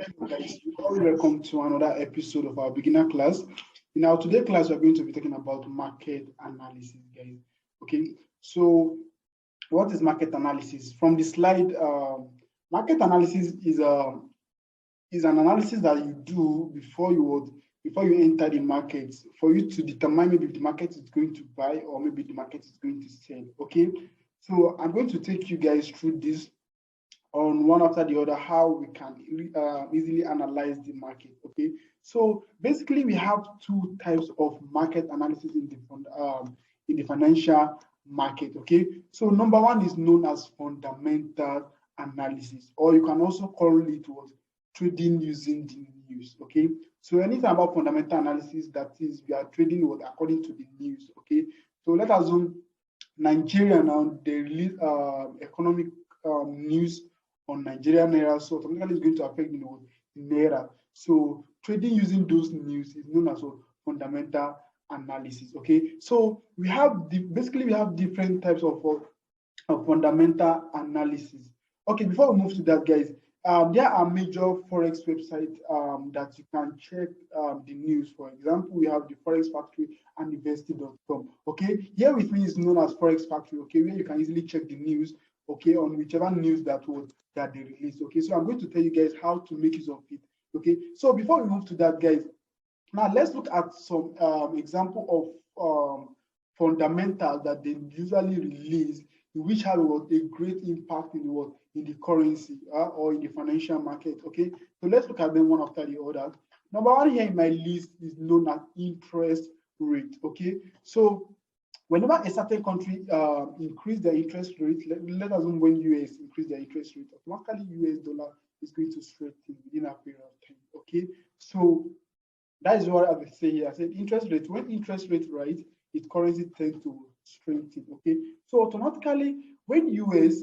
Guys, welcome to another episode of our beginner class. In our today class, we're going to be talking about market analysis, guys. Okay, so what is market analysis? From the slide, market analysis is an analysis that you do before you enter the market, for you to determine maybe if the market is going to buy or maybe the market is going to sell. Okay, so I'm going to take you guys through this on one after the other, how we can easily analyze the market. Okay, so basically we have two types of market analysis in the financial market. Okay, so number one is known as fundamental analysis, or you can also call it what trading using the news. Okay, so anything about fundamental analysis, that is, we are trading what according to the news. Okay, so let us assume Nigeria now, they release economic news on Nigerian naira, so automatically it's going to affect naira. So trading using those news is known as fundamental analysis. Okay, so we have basically we have different types of fundamental analysis. Okay, before we move to that, guys, there are major forex websites that you can check the news. For example, we have the Forex Factory and investing.com. Okay, here with me is known as Forex Factory. Okay, where you can easily check the news. Okay, on whichever news that they release. Okay, so I'm going to tell you guys how to make use of it. Okay, so before we move to that, guys, now let's look at some example of fundamentals that they usually release, which have a great impact in the currency or in the financial market. Okay, so let's look at them one after the other. Number one here in my list is known as interest rate. Okay, so whenever a certain country increase their interest rate, let us know when US increase their interest rate, automatically US dollar is going to strengthen within a period of time. Okay, so that is what I would say here. I said interest rate, when interest rate rise, its currency tends to strengthen. Okay, so automatically when US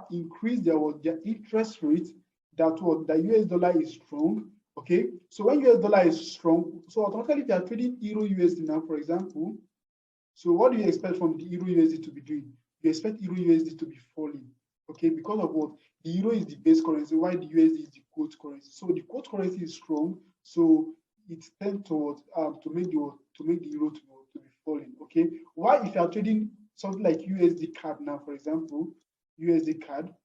increase their interest rate, the US dollar is strong. Okay, so when US dollar is strong, so automatically if you are trading Euro USD now, for example, so what do you expect from the Euro USD to be doing? You expect Euro USD to be falling, okay, because of what? The Euro is the base currency, while the USD is the quote currency. So the quote currency is strong, so it tends towards to make the Euro to be falling, okay. Why if you are trading something like USD CAD now, for example, USD CAD,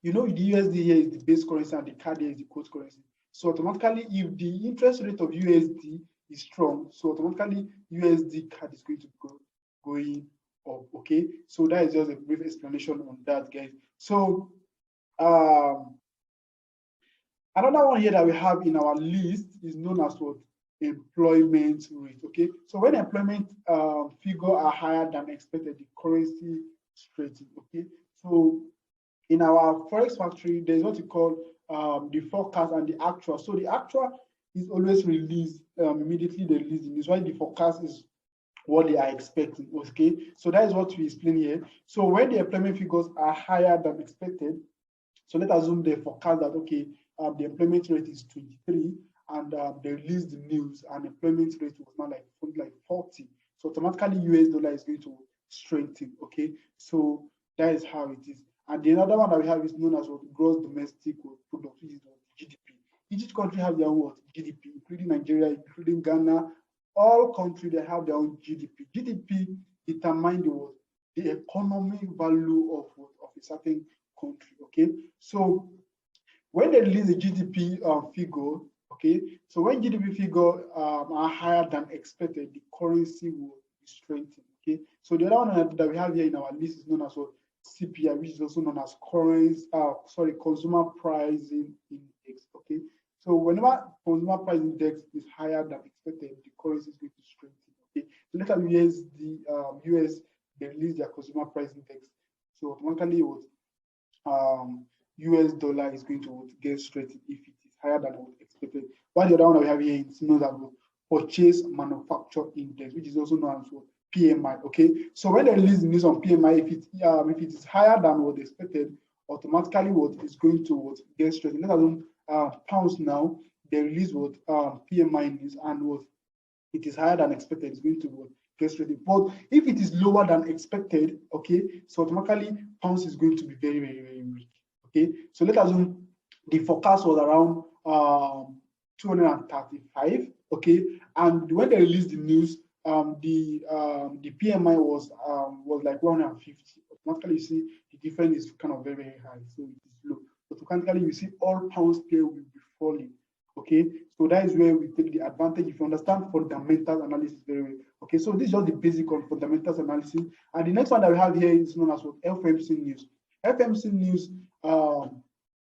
the USD here is the base currency and the CAD here is the quote currency. So automatically, if the interest rate of USD is strong, so automatically USD CAD is going to go going up. Okay, so that is just a brief explanation on that, guys. So another one here that we have in our list is known as what? Employment rate. Okay, so when employment figure are higher than expected, the currency strengthens. Okay, so in our Forex Factory, there's what we call the forecast and the actual. So the actual is always released immediately they release the news, while the forecast is what they are expecting. Okay, so that is what we explain here. So when the employment figures are higher than expected, so let's assume they forecast that okay, the employment rate is 23, and they release the news and employment rate was now like 40. So automatically US dollar is going to strengthen. Okay, so that is how it is. And the other one that we have is known as what? Gross domestic product, which is what? GDP. Each country have their own what? GDP, including Nigeria, including Ghana. All countries, they have their own GDP. GDP determines the economic value of a certain country. Okay, so when they release the GDP figure, okay, so when GDP figure are higher than expected, the currency will be strengthened. Okay, so the other one that we have here in our list is known as what? CPI, which is also known as Consumer Pricing Index. Okay, so whenever consumer price index is higher than expected, the currency is going to strengthen. Okay, so let's use the US, they release their consumer price index. So automatically, US dollar is going to get strengthened if it is higher than what expected. While the other one that we have here is known as Purchase Manufacture Index, which is also known as what? PMI. Okay, so when they release the news on PMI, if it is higher than what expected, automatically what is going to get strengthened. Let's assume pounds now, they release what PMI news, and what it is higher than expected, it's going to get strengthened. But if it is lower than expected, okay, so automatically pounds is going to be very, very, very weak. Okay, so let us assume the forecast was around 235. Okay, and when they released the news, the PMI was like 150. Automatically, you see the difference is kind of very, very high, so it is low. Automatically, you see all pounds pair will be falling. Okay, so that is where we take the advantage if you understand fundamental analysis very well. Okay, so this is just the basic on fundamentals analysis. And the next one that we have here is known as what FMC news. FMC news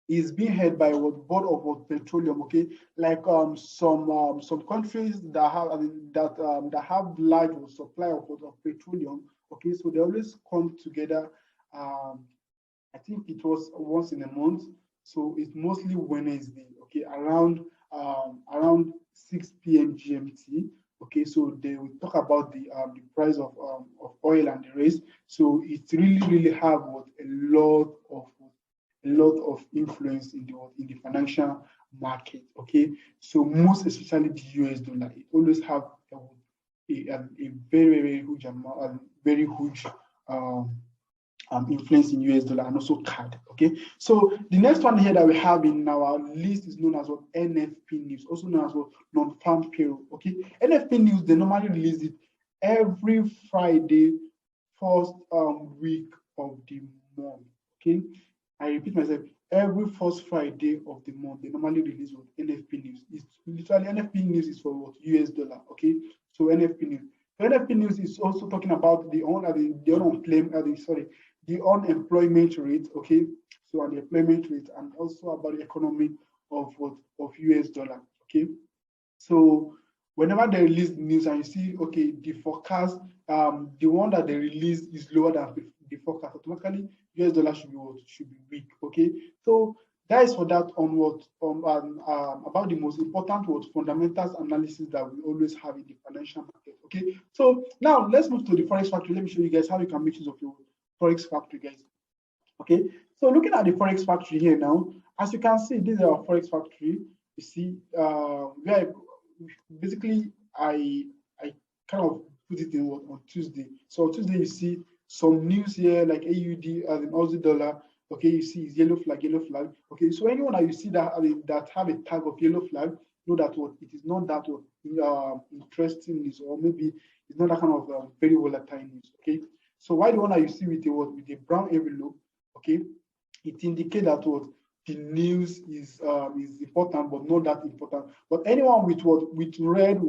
is being held by what board of what petroleum. Okay, like some countries that have that have large supply of petroleum. Okay, so they always come together. I think it was once in a month, so it's mostly Wednesday. Okay, around 6 p.m. GMT. Okay, so they will talk about the price of oil and the rest. So it really have what a lot of influence in the financial market. Okay, so most especially the US dollar, it always have a very huge amount, very huge influence in US dollar and also CAD. Okay, so the next one here that we have in our list is known as what NFP news, also known as what non-farm payroll. Okay, NFP news, they normally release it every Friday, first week of the month. Okay, I repeat myself, every first Friday of the month they normally release what NFP news. It's literally NFP news is for what US dollar. Okay, so NFP news. NFP news is also talking about the unemployment rate. Okay, so the employment rate and also about the economy of US dollar. Okay, so whenever they release the news and you see okay the forecast, the one that they release is lower than the forecast, automatically US dollar should be weak. Okay, so that is for that on what about the most important fundamentals analysis that we always have in the financial market. Okay, so now let's move to the Forex Factory. Let me show you guys how you can make use of your Forex Factory, guys. Okay, so looking at the Forex Factory here now, as you can see, this is our Forex Factory. You see, where basically I kind of put it in on Tuesday. So on Tuesday you see some news here like AUD as in Aussie dollar. Okay, you see it's yellow flag. Okay, so anyone that you see that that have a tag of yellow flag, know that what it is not that interesting news, or maybe it's not that kind of very volatile news. Okay, so why the one that you see with the brown envelope, okay, it indicates that what the news is important, but not that important. But anyone with red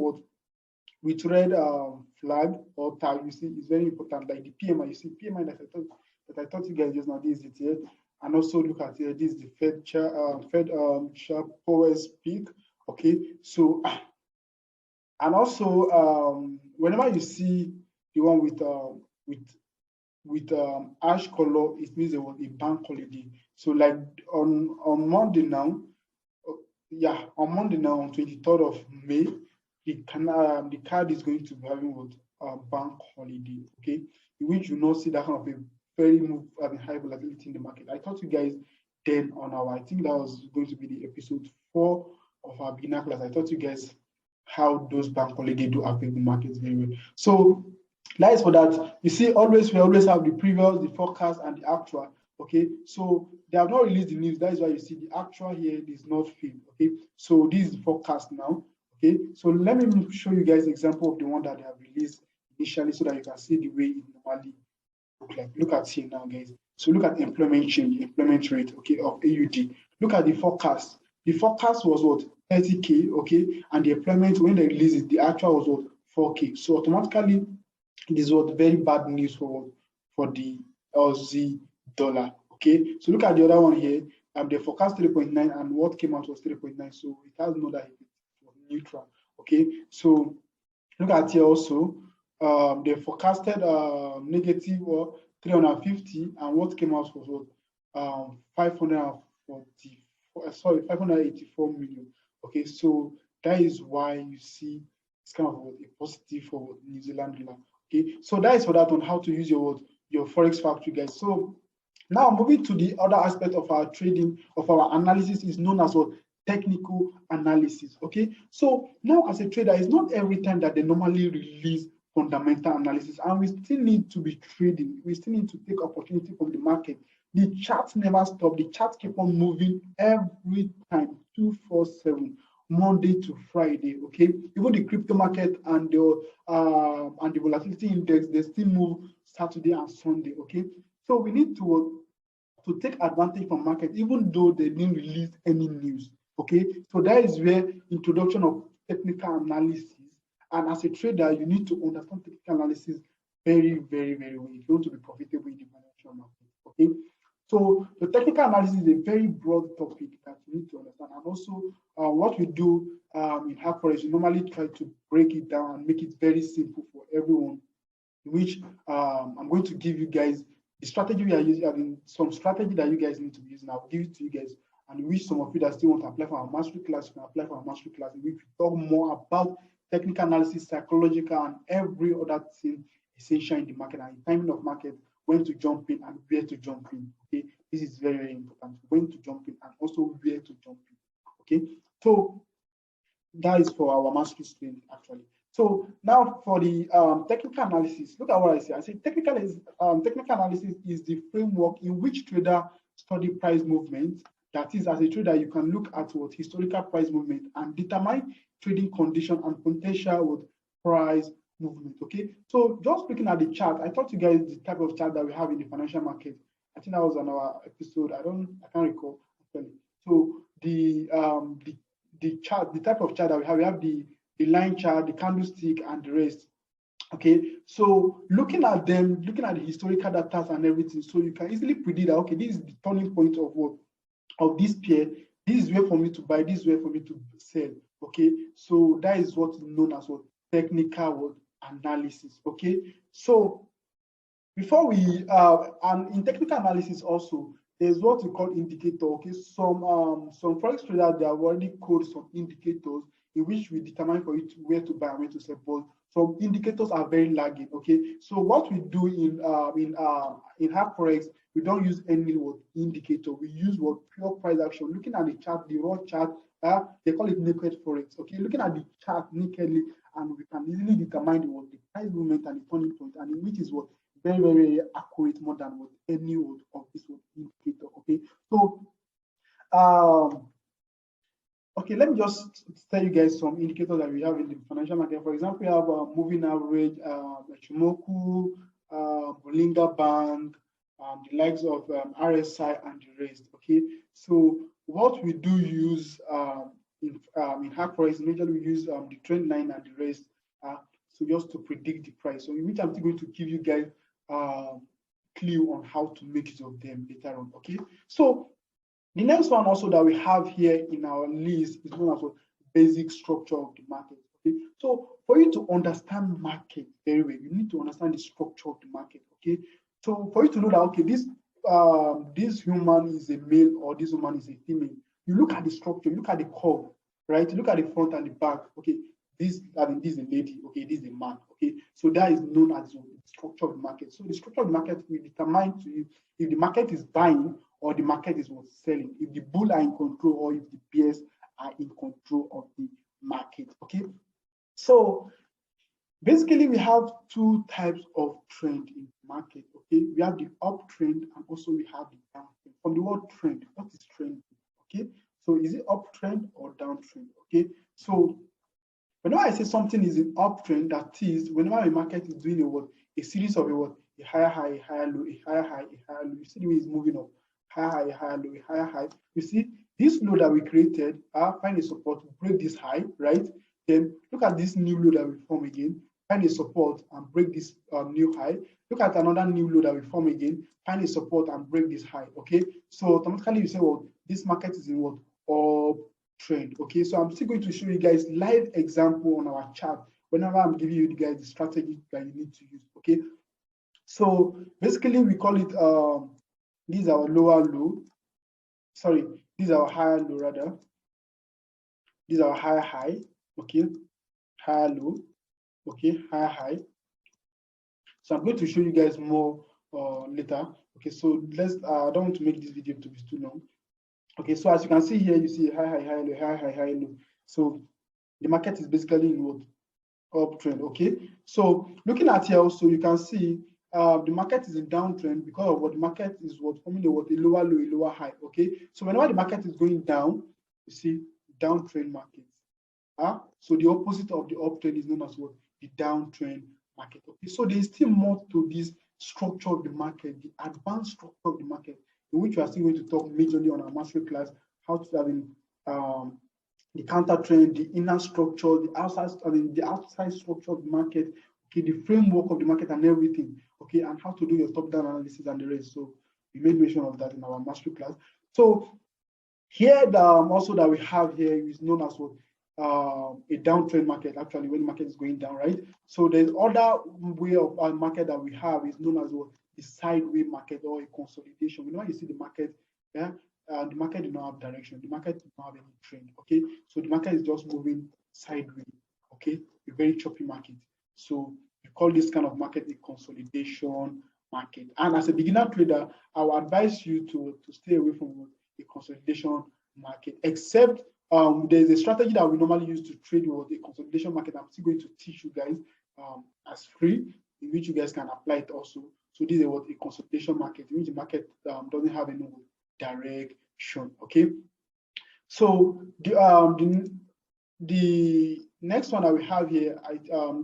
flag or tag, you see, is very important. Like the PMI, you see PMI that I thought you guys just now. This is it here, and also look at here. This is the Fed sharp powers peak. Okay, so and also whenever you see the one with ash color, it means there was a bank holiday. So like on Monday now, on Monday now, on 23rd of May, the card is going to be having what bank holiday. Okay, which you not see that kind of a very high volatility in the market. I thought you guys then on I think that was going to be the episode 4 of our beginner class. I taught you guys how those bank holiday do affect the markets very well. So that is for that. You see, we always have the previous, the forecast, and the actual. Okay, so they have not released the news. That is why you see the actual here is not filled. Okay, so this is the forecast now. Okay, so let me show you guys an example of the one that they have released initially, so that you can see the way it normally look like. Look at here now, guys. So look at the employment change, employment rate, okay, of AUD. Look at the forecast. The forecast was what 30K, okay, and the employment when they released it, the actual was what 4K. So automatically, this was very bad news for the Aussie dollar. Okay, so look at the other one here. They forecast 3.9 and what came out was 3.9. So it has no that it was neutral. Okay, so look at here also. They forecasted negative 350 and what came out was what 584 million. Okay, so that is why you see it's kind of a positive for New Zealand dollar. Okay, so that is for that on how to use your Forex Factory, guys. So now moving to the other aspect of our trading, of our analysis, is known as what technical analysis. Okay, so now as a trader, it's not every time that they normally release fundamental analysis, and we still need to be trading. We still need to take opportunity from the market The chart never stops. The chart keep on moving every time, 247, Monday to Friday. Okay, even the crypto market and the volatility index, they still move Saturday and Sunday. Okay, so we need to take advantage from market, even though they didn't release any news. Okay, so that is where introduction of technical analysis. And as a trader, you need to understand technical analysis very, very, very well if you want to be profitable in the financial market. Okay, so the technical analysis is a very broad topic that you need to understand. And also, what we do in Forex, we normally try to break it down and make it very simple for everyone. Which I'm going to give you guys the strategy we are using. I mean, some strategy that you guys need to be using. I'll give it to you guys. And which some of you that still want to apply for our mastery class, you can apply for our mastery class. In which we talk more about technical analysis, psychological, and every other thing essential in the market and the timing of market, when to jump in and where to jump in. Okay, this is very, very important. When to jump in and also where to jump in. Okay, so that is for our mastery student actually. So now for the technical analysis, look at what I say. I say technical analysis is the framework in which trader study price movement. That is, as a trader, you can look at what historical price movement and determine trading condition and potential with price movement. Okay, so just looking at the chart, I taught you guys the type of chart that we have in the financial market. I think that was on our episode. I can't recall actually. So the chart, the type of chart that we have the line chart, the candlestick, and the rest. Okay, so looking at them, looking at the historical data and everything, so you can easily predict that okay, this is the turning point of what of this pair. This is where for me to buy, this is where for me to sell. Okay, so that is what is known as what technical analysis. Okay, so before we and in technical analysis also, there's what we call indicator. Okay, some forex traders, they have already coded some indicators in which we determine for it where to buy and where to sell. But some indicators are very lagging. Okay, so what we do in Forex, we don't use any indicator. We use what pure price action. Looking at the chart, the raw chart, they call it naked forex. Okay, looking at the chart nakedly, and we can easily determine what the price movement and the turning point, and which is what very, very accurate, more than what any of this indicator. Okay, so okay, let me just tell you guys some indicators that we have in the financial market. For example, we have moving average, Shimoku, Bollinger Band, the likes of RSI and the rest. Okay, so what we do use in Forex, majorly we use the trend line and the rest. So just to predict the price. So in which I'm still going to give you guys clue on how to make use of them later on. Okay, so the next one also that we have here in our list is known as what basic structure of the market. Okay, so for you to understand market very well, you need to understand the structure of the market. Okay, so for you to know that okay, this human is a male or this woman is a female, you look at the structure, you look at the curve, right? You look at the front and the back. Okay, this is a lady. Okay, this is a man. Okay, so that is known as the structure of the market. So the structure of the market will determine to you if the market is buying or the market is what selling, if the bull are in control or if the bears are in control of the market. Okay, so basically we have two types of trend in the market. Okay, we have the uptrend and also we have the downtrend. From the word trend, what is trend? Okay, so is it uptrend or downtrend? Okay, so whenever I say something is an uptrend, that is whenever a market is doing a series of a higher high, a higher low, a higher high, a higher low. You see the way it's moving up. Higher high, higher low, higher high. You see this low that we created, find a support, break this high, right? Then look at this new low that we form again, find a support and break this new high. Look at another new low that we form again, find a support and break this high. Okay, so automatically you say, well, this market is in what uptrend. Okay, so I'm still going to show you guys live example on our chart whenever I'm giving you guys the strategy that you need to use. Okay, so basically we call it this is our lower low. Sorry, this is our higher low rather. This is our higher high. Okay, higher low. Okay, higher high. So I'm going to show you guys more later. Okay, so let's. I don't want to make this video to be too long. Okay, so as you can see here, you see high high high low, high high high low. So the market is basically in what uptrend. Okay, so looking at here also, you can see the market is in downtrend because of what the market is forming a lower low, a lower high. Okay, so whenever the market is going down, you see downtrend market. So the opposite of the uptrend is known as what? The downtrend market. Okay, so there is still more to this structure of the market, the advanced structure of the market, in which we are still going to talk majorly on our mastery class, how to have the counter trend, the inner structure, the outside structure of the market, okay, the framework of the market and everything, okay, and how to do your top-down analysis and the rest. So we made mention of that in our mastery class. So here, also that we have here is known as what? A downtrend market, actually, when the market is going down, right? So there's other way of market that we have is known as what? The sideways market or a consolidation. When you see the market, yeah, the market does not have direction. The market does not have any trend, okay? So the market is just moving sideways, okay? A very choppy market. So we call this kind of market a consolidation market. And as a beginner trader, I will advise you to stay away from a consolidation market, except there's a strategy that we normally use to trade with a consolidation market. I'm still going to teach you guys as free, in which you guys can apply it also. So this is what a consolidation market, in which the market doesn't have any direction. Okay. So the next one that we have here,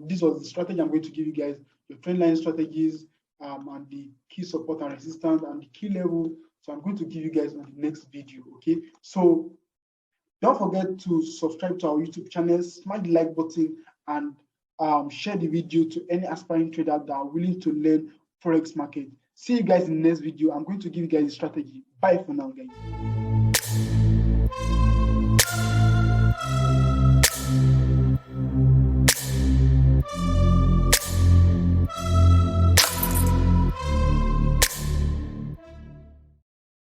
this was the strategy I'm going to give you guys, the trend line strategies, and the key support and resistance and the key level. So I'm going to give you guys on the next video. Okay. So don't forget to subscribe to our YouTube channel, smash the like button, and share the video to any aspiring traders that are willing to learn Forex market. See you guys in the next video. I'm going to give you guys a strategy. Bye for now, guys.